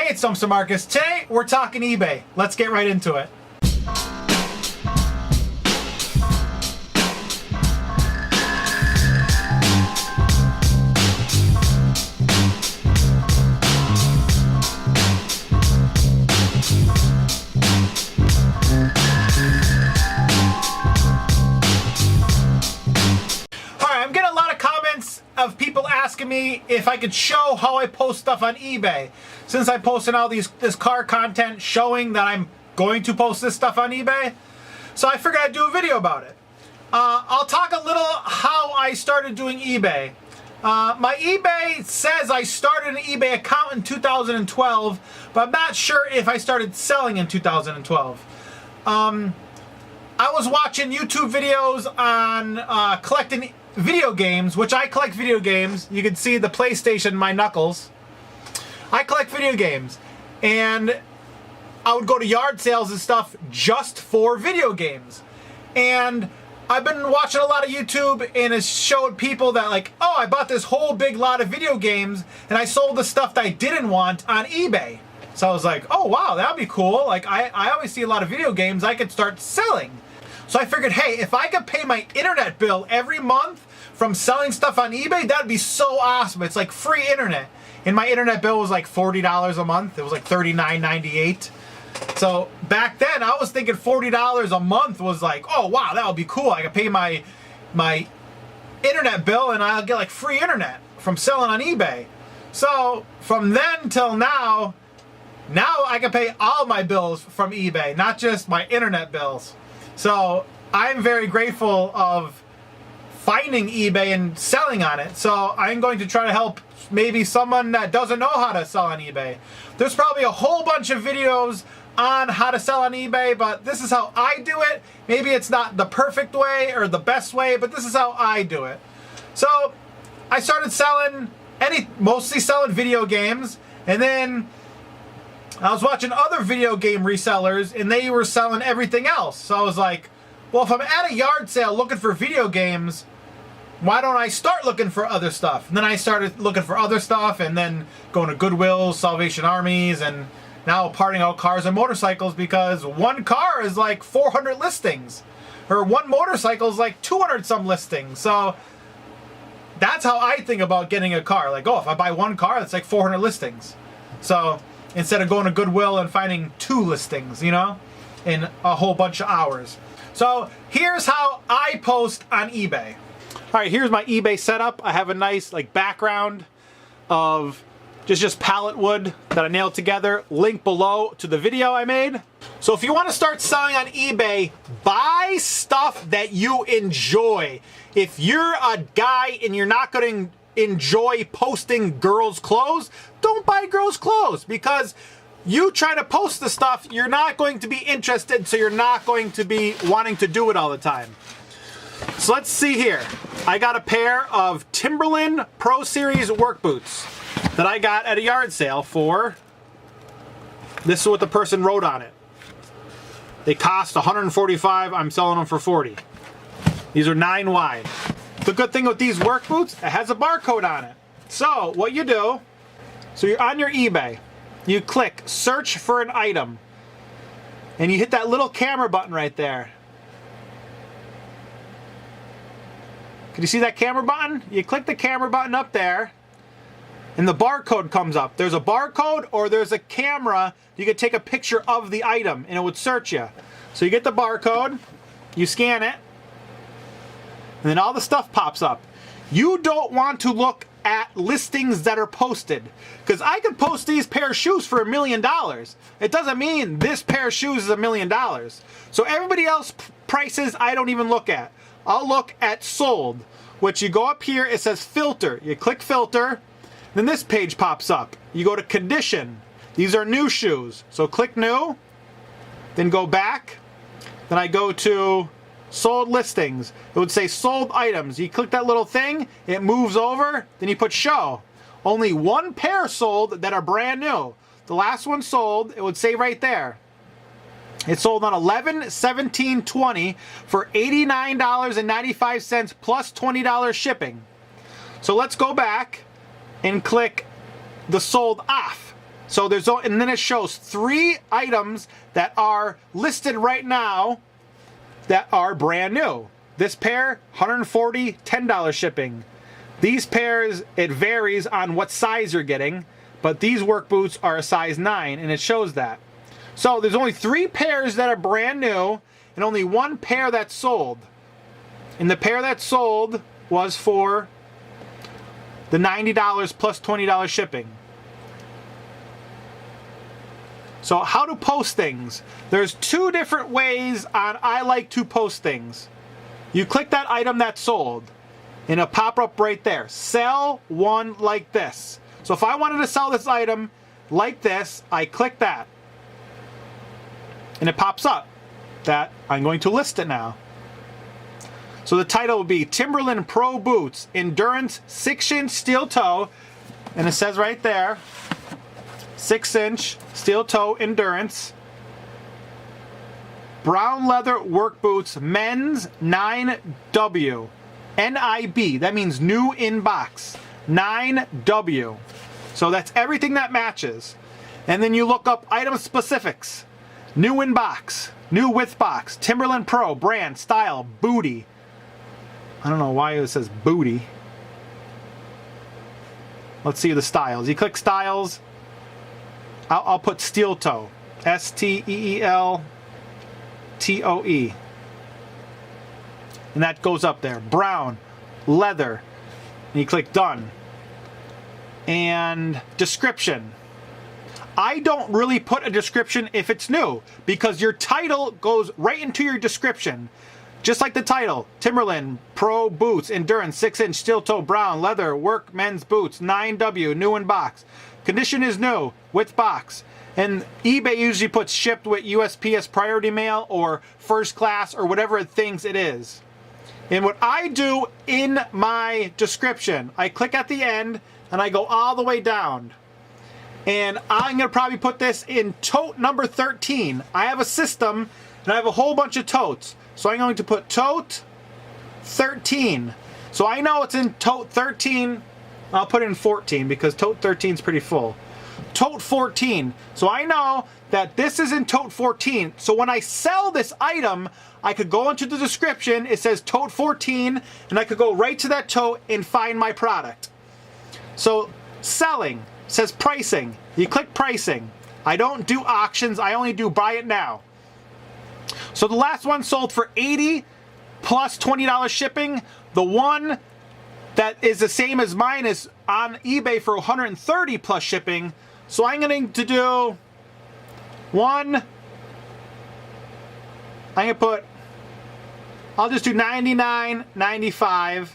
Hey, it's DumpsterMarcus. Today, we're talking eBay. Let's get right into it. Of people asking me if I could show how I post stuff on eBay. Since I posted all this car content showing that I'm going to post this stuff on eBay, so I figured I'd do a video about it. I'll talk a little how I started doing eBay. My eBay says I started an eBay account in 2012, but I'm not sure if I started selling in 2012. I was watching YouTube videos on collecting video games, which I collect video games. You can see the PlayStation, my knuckles. I collect video games. And I would go to yard sales and stuff just for video games. And I've been watching a lot of YouTube, and it showed people that like, oh, I bought this whole big lot of video games and I sold the stuff that I didn't want on eBay. So I was like, oh wow, that'd be cool. Like I always see a lot of video games I could start selling. So I figured, hey, if I could pay my internet bill every month from selling stuff on eBay, that'd be so awesome. It's like free internet. And my internet bill was like $40 a month. It was like $39.98. So back then, I was thinking $40 a month was like, oh wow, that would be cool. I could pay my internet bill and I'll get like free internet from selling on eBay. So from then till now I can pay all my bills from eBay, not just my internet bills. So I'm very grateful of finding eBay and selling on it. So I'm going to try to help maybe someone that doesn't know how to sell on eBay. There's probably a whole bunch of videos on how to sell on eBay, but this is how I do it. Maybe it's not the perfect way or the best way, but this is how I do it. So I started selling, mostly selling video games, and then I was watching other video game resellers and they were selling everything else. So I was like, well, if I'm at a yard sale looking for video games, why don't I start looking for other stuff? And then I started looking for other stuff and then going to Goodwill, Salvation Armies, and now parting out cars and motorcycles because one car is like 400 listings. Or one motorcycle is like 200 some listings. So that's how I think about getting a car. Like, oh, if I buy one car, that's like 400 listings. So instead of going to Goodwill and finding 2 listings, you know, in a whole bunch of hours. So here's how I post on eBay. All right, here's my eBay setup. I have a nice like background of just pallet wood that I nailed together. Link below to the video I made. So if you want to start selling on eBay, buy stuff that you enjoy. If you're a guy and you're not going to enjoy posting girls' clothes, don't buy girls' clothes, because you try to post the stuff, you're not going to be interested, so you're not going to be wanting to do it all the time. So let's see here. I got a pair of Timberland Pro Series work boots that I got at a yard sale for, this is what the person wrote on it. They cost $145, I'm selling them for $40. These are 9 wide. The good thing with these work boots, it has a barcode on it. So what you do, so you're on your eBay, you click search for an item, and you hit that little camera button right there. Can you see that camera button? You click the camera button up there, and the barcode comes up. There's a barcode or there's a camera. You could take a picture of the item and it would search you. So you get the barcode, you scan it, and then all the stuff pops up. You don't want to look at listings that are posted, because I could post these pair of shoes for $1 million. It doesn't mean this pair of shoes is $1 million. So everybody else prices I don't even look at. I'll look at sold, which you go up here, it says filter. You click filter, then this page pops up. You go to condition. These are new shoes. So click new, then go back. Then I go to sold listings. It would say sold items. You click that little thing, it moves over, then you put show. Only 1 pair sold that are brand new. The last one sold, it would say right there. It sold on 11/17/20 for $89.95 plus $20 shipping. So let's go back and click the sold off. So and then it shows 3 items that are listed right now that are brand new. This pair, $140, $10 shipping. These pairs, it varies on what size you're getting, but these work boots are a size 9, and it shows that. So there's only 3 pairs that are brand new, and only 1 pair that's sold. And the pair that sold was for the $90 plus $20 shipping. So how to post things. There's 2 different ways on I like to post things. You click that item that's sold, and it'll pop up right there. Sell one like this. So if I wanted to sell this item like this, I click that. And it pops up that I'm going to list it now. So the title will be Timberland Pro Boots, Endurance 6-inch steel toe. And it says right there, 6-inch steel toe endurance. Brown leather work boots, men's 9W. NIB, that means new in box. 9W. So that's everything that matches. And then you look up item specifics. New in box, new with box, Timberland Pro, brand, style, booty. I don't know why it says booty. Let's see the styles. You click styles. I'll put steel toe. STEELTOE. And that goes up there. Brown, leather. And you click done. And description. I don't really put a description if it's new, because your title goes right into your description. Just like the title, Timberland Pro Boots, Endurance 6-inch steel toe brown leather work men's boots, 9W, new in box. Condition is new, with box. And eBay usually puts shipped with USPS priority mail or first class or whatever it thinks it is. And what I do in my description, I click at the end and I go all the way down. And I'm going to probably put this in tote number 13. I have a system and I have a whole bunch of totes. So I'm going to put tote 13. So I know it's in tote 13. I'll put it in 14 because tote 13 is pretty full. Tote 14. So I know that this is in tote 14. So when I sell this item, I could go into the description. It says tote 14 and I could go right to that tote and find my product. So selling. Says pricing. You click pricing. I don't do auctions. I only do buy it now. So the last one sold for $80 plus $20 shipping. The one that is the same as mine is on eBay for $130 plus shipping. So I'm going to do one. I'll just do $99.95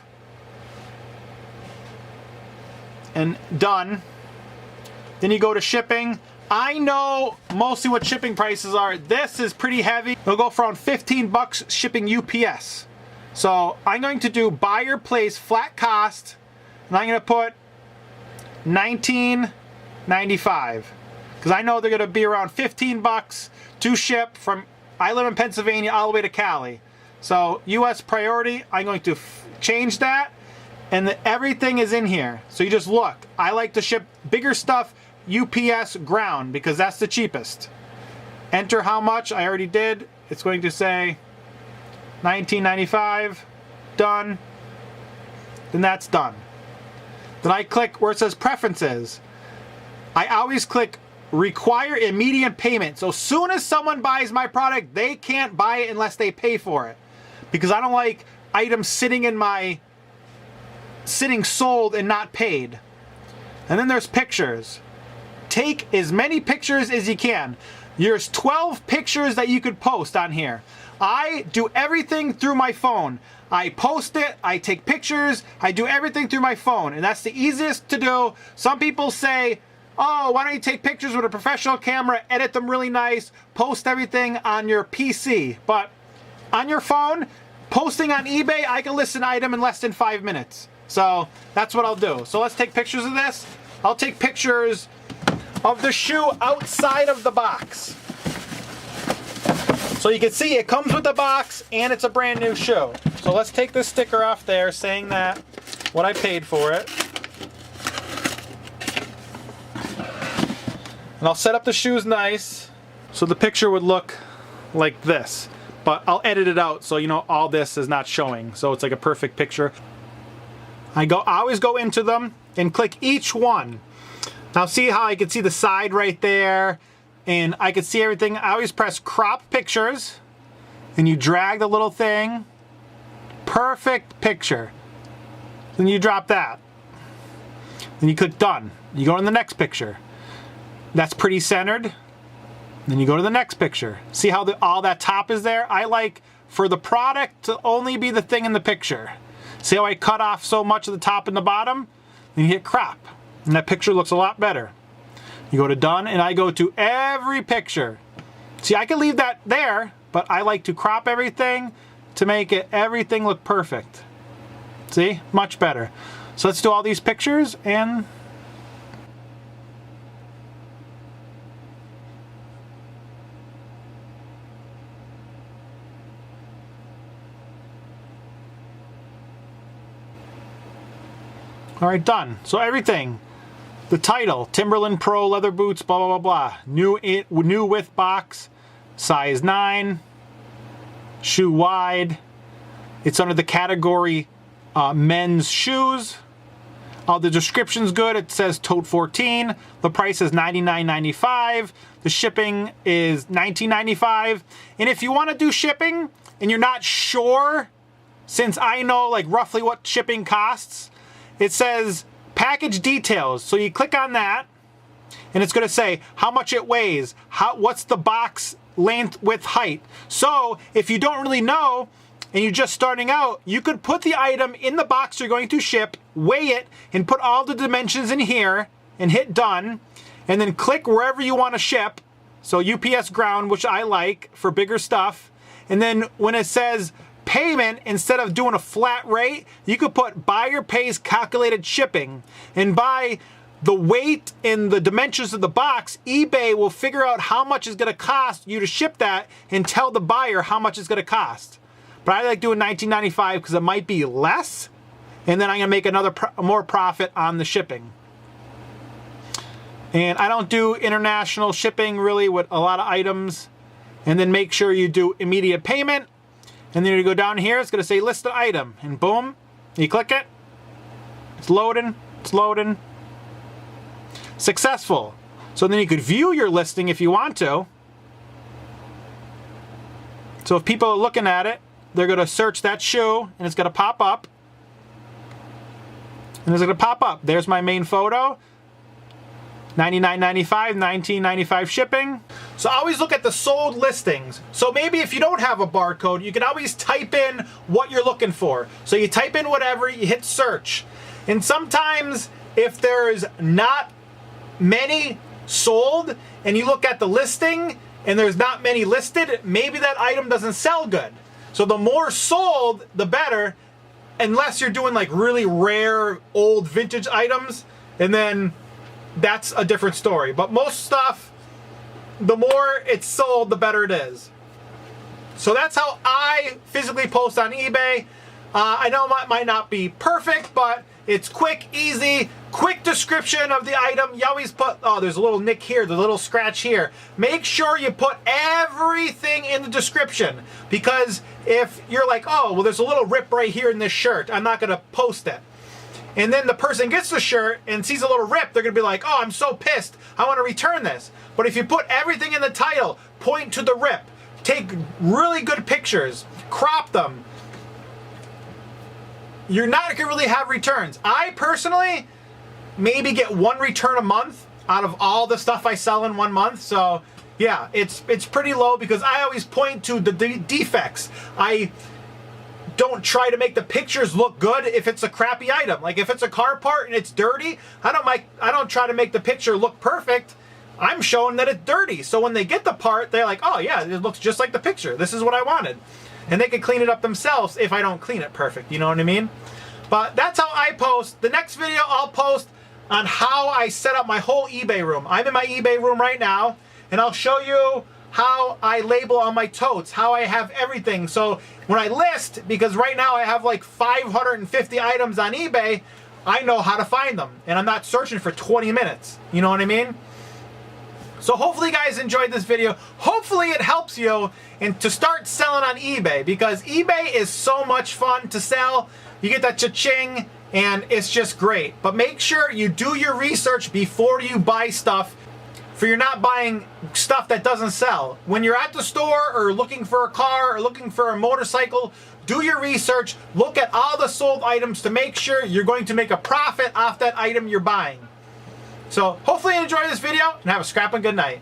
and done. Then you go to shipping. I know mostly what shipping prices are. This is pretty heavy. It'll go for around 15 bucks shipping UPS. So I'm going to do buy your place flat cost, and I'm going to put $19.95 because I know they're going to be around 15 bucks to ship from. I live in Pennsylvania all the way to Cali. So US priority, I'm going to change that, and everything is in here. So you just look. I like to ship bigger stuff UPS ground because that's the cheapest. Enter how much. I already did. It's going to say $19.95. Done. Then that's done. Then I click where it says preferences. I always click require immediate payment. So as soon as someone buys my product, they can't buy it unless they pay for it, because I don't like items sitting sold and not paid. And then there's pictures. Take as many pictures as you can. There's 12 pictures that you could post on here. I do everything through my phone. I post it, I take pictures, I do everything through my phone, and that's the easiest to do. Some people say, oh, why don't you take pictures with a professional camera, edit them really nice, post everything on your PC. But on your phone, posting on eBay, I can list an item in less than 5 minutes. So that's what I'll do. So let's take pictures of this. I'll take pictures of the shoe outside of the box. So you can see it comes with the box and it's a brand new shoe. So let's take this sticker off there saying that what I paid for it. And I'll set up the shoes nice so the picture would look like this. But I'll edit it out so you know all this is not showing. So it's like a perfect picture. I always go into them and click each one. Now see how I can see the side right there and I can see everything. I always press crop pictures and you drag the little thing. Perfect picture. Then you drop that. Then you click done. You go to the next picture. That's pretty centered. Then you go to the next picture. See how all that top is there? I like for the product to only be the thing in the picture. See how I cut off so much of the top and the bottom? Then you hit crop. And that picture looks a lot better. You go to done and I go to every picture. See, I can leave that there, but I like to crop everything to make everything look perfect. See? Much better. So let's do all these pictures and all right, done. So everything, the title, Timberland Pro leather boots, blah, blah, blah, blah. New width box, size 9, shoe wide. It's under the category men's shoes. The description's good. It says tote 14. The price is $99.95. The shipping is $19.95. And if you want to do shipping and you're not sure, since I know like roughly what shipping costs, it says package details. So you click on that and it's going to say how much it weighs, what's the box length, width, height. So if you don't really know and you're just starting out, you could put the item in the box you're going to ship, weigh it, and put all the dimensions in here and hit done. And then click wherever you want to ship. So UPS ground, which I like for bigger stuff. And then when it says payment, instead of doing a flat rate, you could put buyer pays calculated shipping. And by the weight and the dimensions of the box, eBay will figure out how much it's going to cost you to ship that and tell the buyer how much it's going to cost. But I like doing $19.95 because it might be less, and then I'm going to make more profit on the shipping. And I don't do international shipping really with a lot of items. And then make sure you do immediate payment. And then you go down here, it's going to say list the item. And boom, you click it. It's loading, it's loading. Successful. So then you could view your listing if you want to. So if people are looking at it, they're going to search that shoe and it's going to pop up. And it's going to pop up. There's my main photo. $99.95, $19.95 shipping. So always look at the sold listings. So maybe if you don't have a barcode, you can always type in what you're looking for. So you type in whatever, you hit search. And sometimes if there's not many sold and you look at the listing and there's not many listed, maybe that item doesn't sell good. So the more sold, the better, unless you're doing like really rare old vintage items, and then that's a different story. But most stuff, the more it's sold, the better it is. So that's how I physically post on eBay. I know it might not be perfect, but it's quick, easy, quick description of the item. You always put, oh, there's a little nick here, the little scratch here. Make sure you put everything in the description, because if you're like, oh, well, there's a little rip right here in this shirt, I'm not going to post it. And then the person gets the shirt and sees a little rip, they're going to be like, oh, I'm so pissed, I want to return this. But if you put everything in the title, point to the rip, take really good pictures, crop them, you're not going to really have returns. I personally maybe get one return a month out of all the stuff I sell in 1 month. So yeah, it's pretty low because I always point to the defects. I don't try to make the pictures look good if it's a crappy item. Like if it's a car part and it's dirty, I don't try to make the picture look perfect. I'm showing that it's dirty. So when they get the part, they're like, oh yeah, it looks just like the picture. This is what I wanted. And they can clean it up themselves if I don't clean it perfect. You know what I mean? But that's how I post. The next video I'll post on how I set up my whole eBay room. I'm in my eBay room right now, and I'll show you how I label on my totes, how I have everything. So when I list, because right now I have like 550 items on eBay, I know how to find them. And I'm not searching for 20 minutes. You know what I mean? So hopefully you guys enjoyed this video. Hopefully it helps you to start selling on eBay, because eBay is so much fun to sell. You get that cha-ching and it's just great. But make sure you do your research before you buy stuff, for you're not buying stuff that doesn't sell. When you're at the store or looking for a car or looking for a motorcycle, do your research. Look at all the sold items to make sure you're going to make a profit off that item you're buying. So hopefully you enjoyed this video and have a scrapping good night.